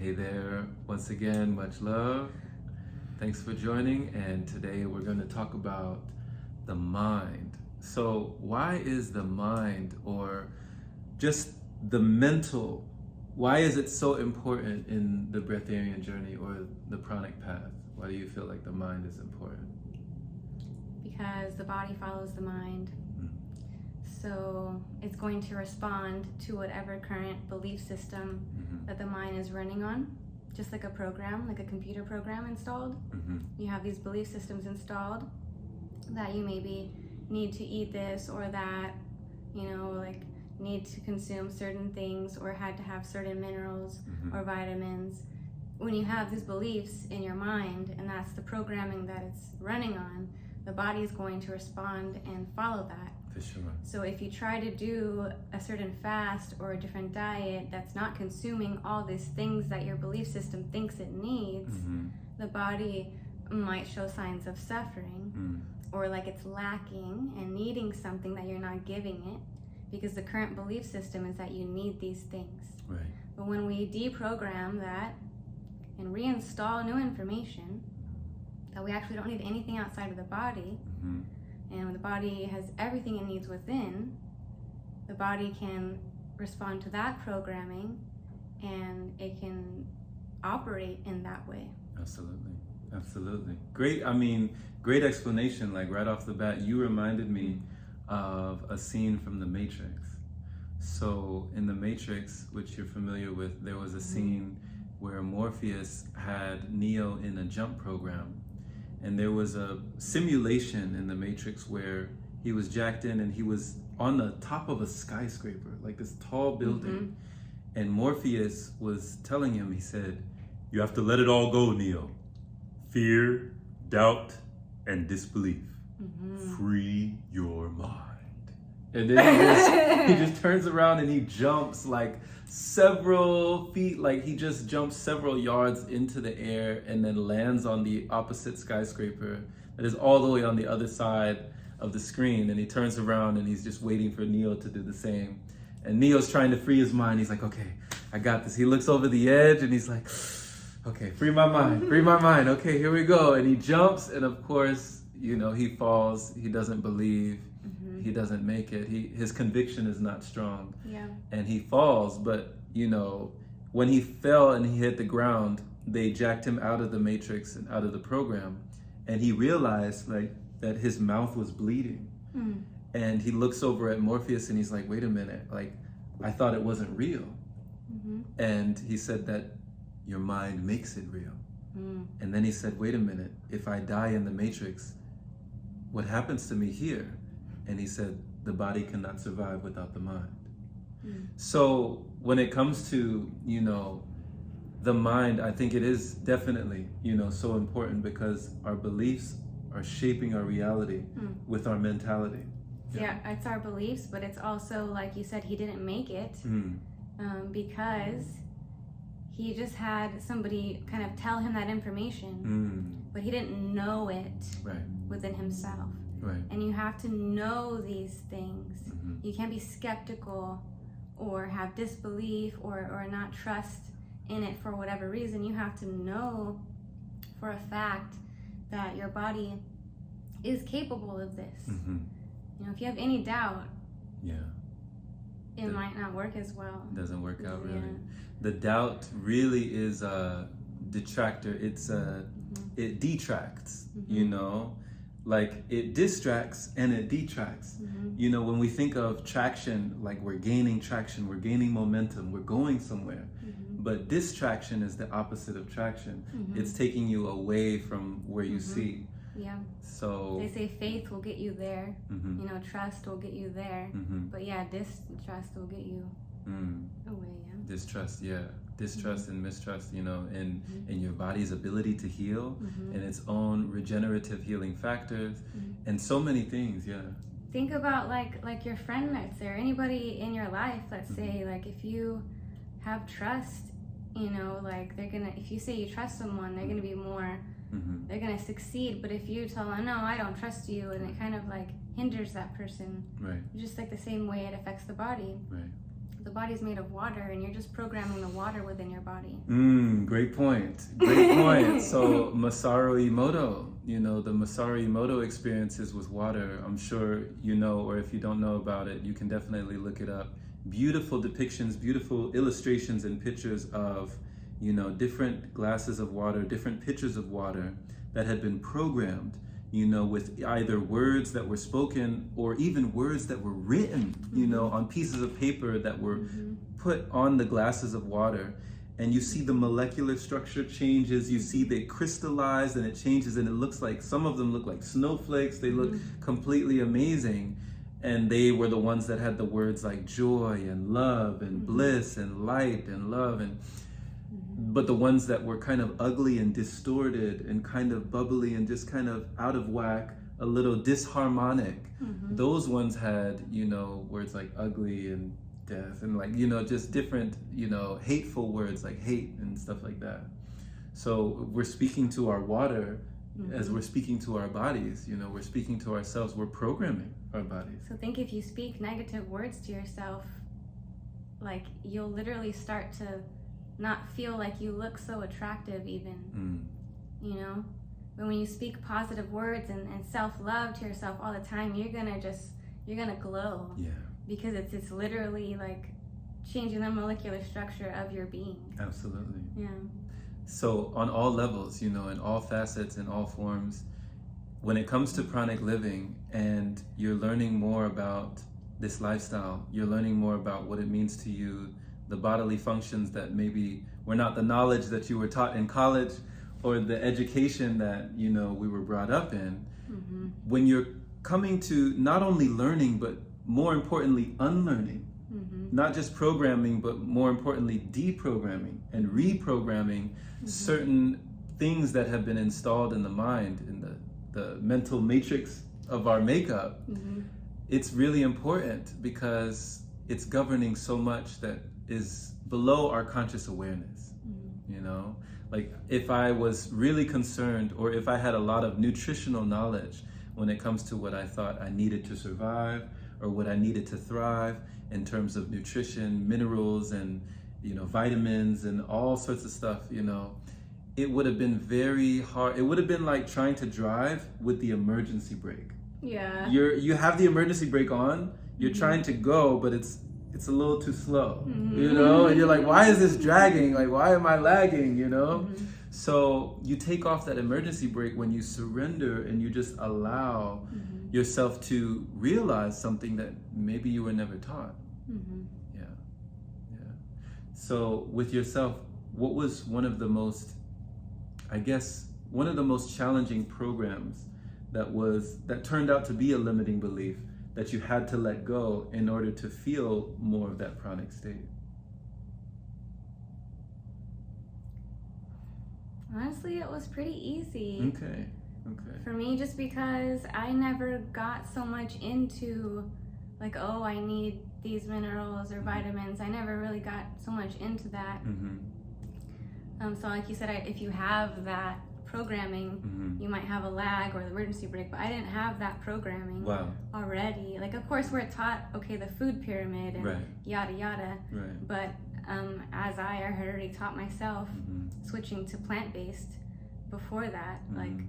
Hey there, once again, much love. Thanks for joining, and today we're going to talk about the mind. So, why is the mind, or just the mental, why is it so important in the breatharian journey or the pranic path? Why do you feel like the mind is important? Because the body follows the mind. So it's going to respond to whatever current belief system that the mind is running on, just like a program, like a computer program installed. You have these belief systems installed that you maybe need to eat this or that, like need to consume certain things or had to have certain minerals or vitamins. When you have these beliefs in your mind, and that's the programming that it's running on, the body is going to respond and follow that. For sure. So if you try to do a certain fast or a different diet that's not consuming all these things that your belief system thinks it needs, the body might show signs of suffering or like it's lacking and needing something that you're not giving it, because the current belief system is that you need these things. Right. But when we deprogram that and reinstall new information, that we actually don't need anything outside of the body, and when the body has everything it needs within, the body can respond to that programming and it can operate in that way. Absolutely. Great explanation. Like right off the bat, you reminded me of a scene from The Matrix. So in The Matrix, which you're familiar with, there was a scene where Morpheus had Neo in a jump program. And there was a simulation in the Matrix where he was jacked in and he was on the top of a skyscraper, like this tall building. And Morpheus was telling him, he said, "You have to let it all go, Neo. Fear, doubt, and disbelief. Free your mind." And then he just turns around and he jumps like several feet, like he just jumps several yards into the air and then lands on the opposite skyscraper that is all the way on the other side of the screen. And he turns around and he's just waiting for Neo to do the same. And Neo's trying to free his mind. He's like, "Okay, I got this." He looks over the edge and he's like, "Okay, free my mind, free my mind. Okay, here we go." And he jumps, and of course, he falls. He doesn't believe. He doesn't make it. His conviction is not strong. Yeah. And he falls, but when he fell and he hit the ground, they jacked him out of the matrix and out of the program. And he realized that his mouth was bleeding. And he looks over at Morpheus and he's like, "Wait a minute, I thought it wasn't real." And he said that your mind makes it real. And then he said, "Wait a minute, if I die in the matrix, what happens to me here?" And he said, the body cannot survive without the mind. So when it comes to, the mind, I think it is definitely, so important, because our beliefs are shaping our reality with our mentality. Yeah, it's our beliefs, but it's also, like you said, he didn't make it because he just had somebody kind of tell him that information, but he didn't know it within himself. Right. And you have to know these things. You can't be skeptical or have disbelief or not trust in it for whatever reason. You have to know for a fact that your body is capable of this. If you have any doubt, it might not work as well. It doesn't work out really. The doubt really is a detractor. It detracts, Like it distracts and it detracts. When we think of traction, like we're gaining traction, we're gaining momentum, we're going somewhere. But distraction is the opposite of traction. It's taking you away from where you see. Yeah. So they say faith will get you there. Trust will get you there. But distrust will get you away. Yeah. Distrust and mistrust, in your body's ability to heal, and its own regenerative healing factors, and so many things. Think about like your friend that's there, anybody in your life. Let's say if you have trust, if you say you trust someone, they're gonna be more. They're gonna succeed. But if you tell them, "No, I don't trust you," and it kind of hinders that person. Right. Just like the same way it affects the body. Right. the body's made of water, and you're just programming the water within your body. Great point. Great point. So Masaru Emoto, the Masaru Emoto experiences with water, I'm sure you know, or if you don't know about it, you can definitely look it up. Beautiful depictions, beautiful illustrations and pictures of, different glasses of water, different pitchers of water that had been programmed, with either words that were spoken or even words that were written, on pieces of paper that were put on the glasses of water. And you see the molecular structure changes, you see they crystallize and it changes, and it looks like, some of them look like snowflakes, they look completely amazing. And they were the ones that had the words like joy and love and bliss and light and love, but the ones that were kind of ugly and distorted and kind of bubbly and just kind of out of whack, a little disharmonic, those ones had, words like ugly and death and like, just different, hateful words like hate and stuff like that. So we're speaking to our water as we're speaking to our bodies, we're speaking to ourselves, we're programming our bodies. So think if you speak negative words to yourself, like you'll literally start to not feel like you look so attractive even, But when you speak positive words and self-love to yourself all the time, you're gonna glow. Yeah. Because it's literally like changing the molecular structure of your being. Absolutely. Yeah. So on all levels, in all facets, in all forms, when it comes to pranic living and you're learning more about this lifestyle, you're learning more about what it means to you, the bodily functions that maybe were not the knowledge that you were taught in college or the education that, we were brought up in. When you're coming to not only learning, but more importantly, unlearning, not just programming, but more importantly, deprogramming and reprogramming certain things that have been installed in the mind, in the mental matrix of our makeup. It's really important because it's governing so much that is below our conscious awareness. Like if I was really concerned, or if I had a lot of nutritional knowledge when it comes to what I thought I needed to survive or what I needed to thrive in terms of nutrition, minerals, and vitamins and all sorts of stuff, it would have been very hard. It would have been like trying to drive with the emergency brake. Yeah. You have the emergency brake on, you're trying to go, but it's a little too slow, and you're like, why is this dragging? Like, why am I lagging, So you take off that emergency brake when you surrender and you just allow yourself to realize something that maybe you were never taught. Yeah. So with yourself, what was one of the most challenging programs that turned out to be a limiting belief that you had to let go in order to feel more of that pranic state? Honestly, it was pretty easy. Okay. For me, just because I never got so much into like, oh, I need these minerals or vitamins. I never really got so much into that. So like you said, if you have that programming, you might have a lag or the emergency brake, but I didn't have that programming already. Like, of course, we're taught, okay, the food pyramid and yada yada, but as I had already taught myself, switching to plant-based before that, like,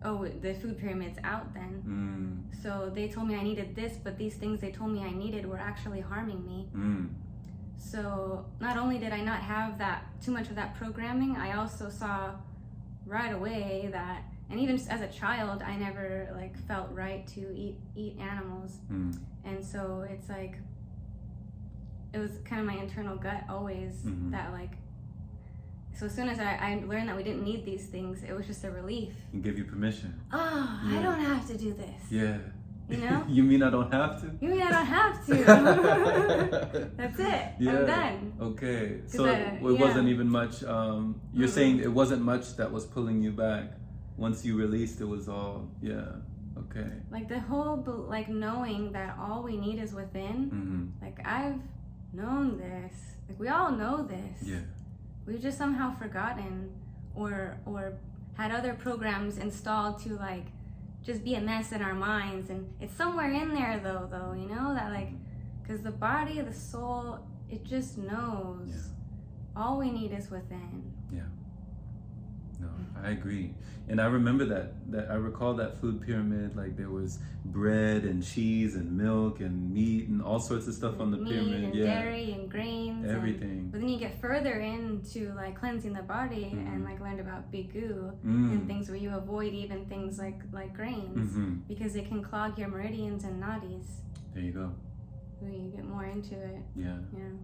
oh, the food pyramid's out then. So they told me I needed this, but these things they told me I needed were actually harming me. So not only did I not have too much of that programming, I also saw right away that, and even as a child, I never like felt right to eat animals. And so it's like, it was kind of my internal gut always that like, so as soon as I learned that we didn't need these things, it was just a relief. And give you permission. Oh, I don't have to do this. Yeah. You mean I don't have to? You mean I don't have to? That's it. Yeah. I'm done. Okay. So it wasn't even much, you're saying it wasn't much that was pulling you back. Once you released, it was all, okay. Like the whole, like knowing that all we need is within. Like I've known this. Like we all know this. Yeah. We've just somehow forgotten or had other programs installed to like just be a mess in our minds, and it's somewhere in there though, that like, because the body, the soul, it just knows. Yeah. All we need is within. Yeah. No, I agree. And I remember that I recall that food pyramid, like there was bread and cheese and milk and meat and all sorts of stuff on the pyramid. And dairy and grains. Everything. But then you get further into like cleansing the body and like learned about bigu and things where you avoid even things like grains because it can clog your meridians and nadis. There you go. When you get more into it. Yeah.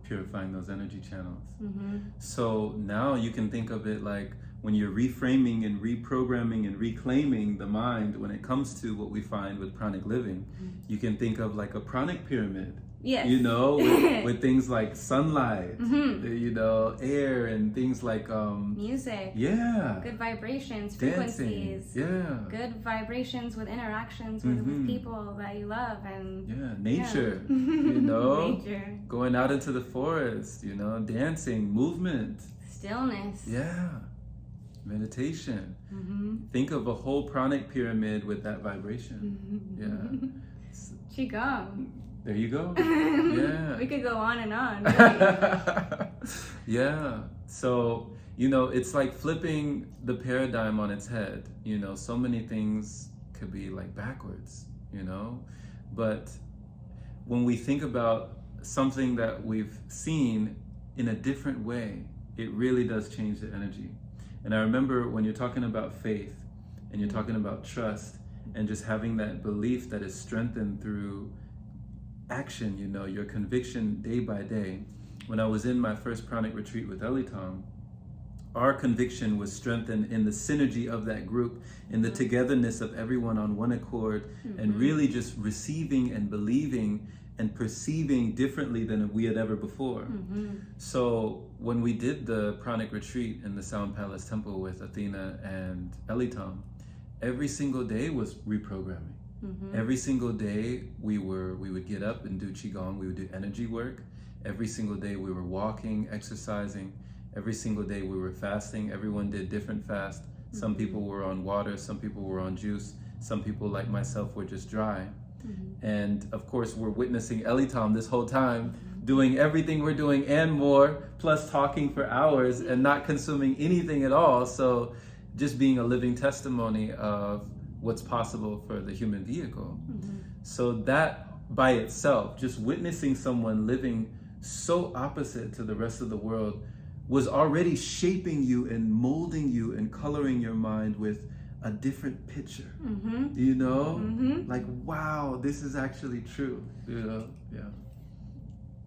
Purifying those energy channels. Mm-hmm. So now you can think of it like when you're reframing and reprogramming and reclaiming the mind, when it comes to what we find with pranic living, you can think of like a pranic pyramid. Yes. You know, with things like sunlight, you know, air and things like music. Yeah. Good vibrations, Dancing. frequencies. Yeah. Good vibrations with interactions with people that you love and nature. You know. Nature. Going out into the forest, you know, dancing, movement. Stillness. Yeah. Meditation. Think of a whole pranic pyramid with that vibration. Yeah. Qigong. There you go. Yeah. We could go on and on. Really. Yeah. So, you know, it's like flipping the paradigm on its head. You know, so many things could be like backwards, you know? But when we think about something that we've seen in a different way, it really does change the energy. And I remember when you're talking about faith and you're talking about trust and just having that belief that is strengthened through action, you know, your conviction day by day. When I was in my first pranic retreat with Elitom, our conviction was strengthened in the synergy of that group, in the togetherness of everyone on one accord, and really just receiving and believing and perceiving differently than we had ever before. So when we did the pranic retreat in the Sound Palace Temple with Athena and Elitom, every single day was reprogramming. Every single day we would get up and do qigong, we would do energy work. Every single day we were walking, exercising. Every single day we were fasting. Everyone did different fast. Some people were on water, some people were on juice, some people like myself were just dry. And of course we're witnessing Elitom this whole time doing everything we're doing and more, plus talking for hours and not consuming anything at all. So just being a living testimony of what's possible for the human vehicle. So that by itself, just witnessing someone living so opposite to the rest of the world was already shaping you and molding you and coloring your mind with a different picture. You know? Like, wow, this is actually true. You know? Yeah.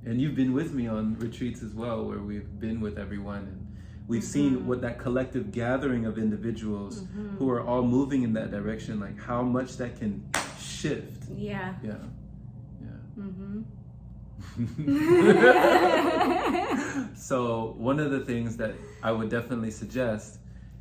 And you've been with me on retreats as well, where we've been with everyone and we've seen what that collective gathering of individuals who are all moving in that direction, like how much that can shift. Yeah. Yeah. So one of the things that I would definitely suggest,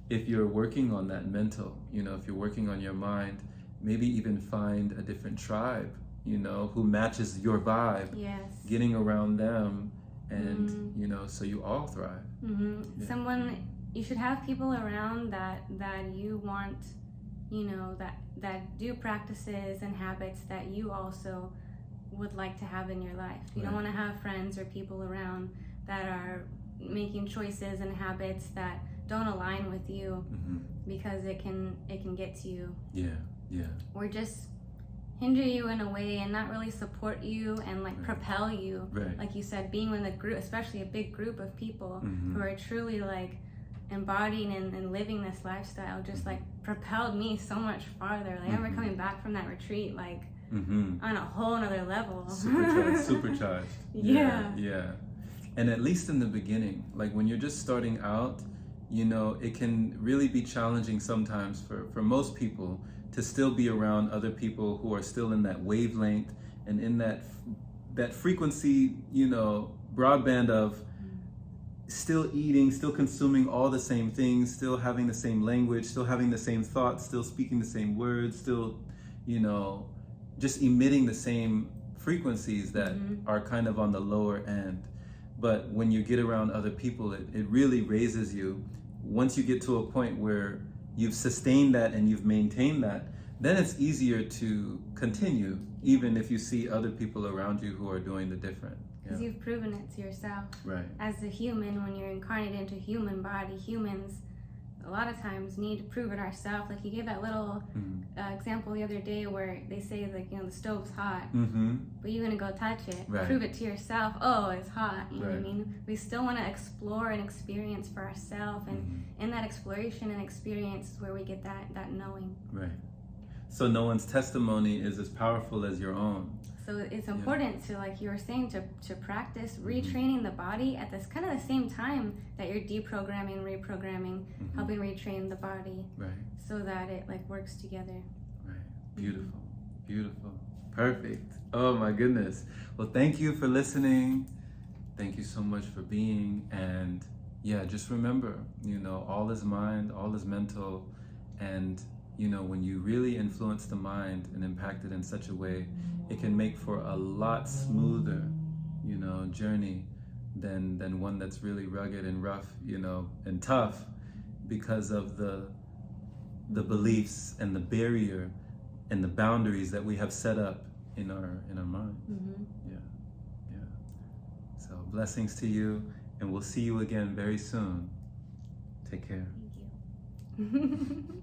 if you're working on that mental, you know, if you're working on your mind, maybe even find a different tribe, you know, who matches your vibe. Yes. Getting around them and, you know, so you all thrive. Yeah. Someone, you should have people around that you want, you know, that do practices and habits that you also would like to have in your life. You don't want to have friends or people around that are making choices and habits that don't align with you because it can get to you. Yeah. Or just hinder you in a way and not really support you and like propel you. Like you said, being in a group, especially a big group of people who are truly like embodying and living this lifestyle, just like propelled me so much farther. Like I remember coming back from that retreat like on a whole nother level. Supercharged. Yeah. And at least in the beginning, like when you're just starting out, you know, it can really be challenging sometimes for most people to still be around other people who are still in that wavelength and in that frequency, you know, broadband of still eating, still consuming all the same things, still having the same language, still having the same thoughts, still speaking the same words, still, you know, just emitting the same frequencies that are kind of on the lower end. But when you get around other people, it really raises you. Once you get to a point where you've sustained that and you've maintained that, then it's easier to continue, even if you see other people around you who are doing the different. because you've proven it to yourself. Right. As a human, when you're incarnated into a human body, humans a lot of times need to prove it ourselves. Like you gave that little example the other day where they say, like, you know, the stove's hot, but you're gonna go touch it, Right. prove it to yourself. Oh, it's hot. You know what I Right. mean? We still want to explore and experience for ourselves, and in that exploration and experience is where we get that knowing. Right. So no one's testimony is as powerful as your own. So it's important to, like you were saying, to practice retraining the body at this kind of the same time that you're deprogramming, reprogramming, helping retrain the body, Right. so that it like works together. Right. Beautiful. Beautiful. Perfect. Oh my goodness. Well, thank you for listening. Thank you so much for being. And yeah, just remember, you know, all is mind, all is mental. And, you know, when you really influence the mind and impact it in such a way, it can make for a lot smoother, you know, journey than one that's really rugged and rough, you know, and tough, because of the beliefs and the barrier and the boundaries that we have set up in our minds. Yeah. So blessings to you, and we'll see you again very soon. Take care. Thank you.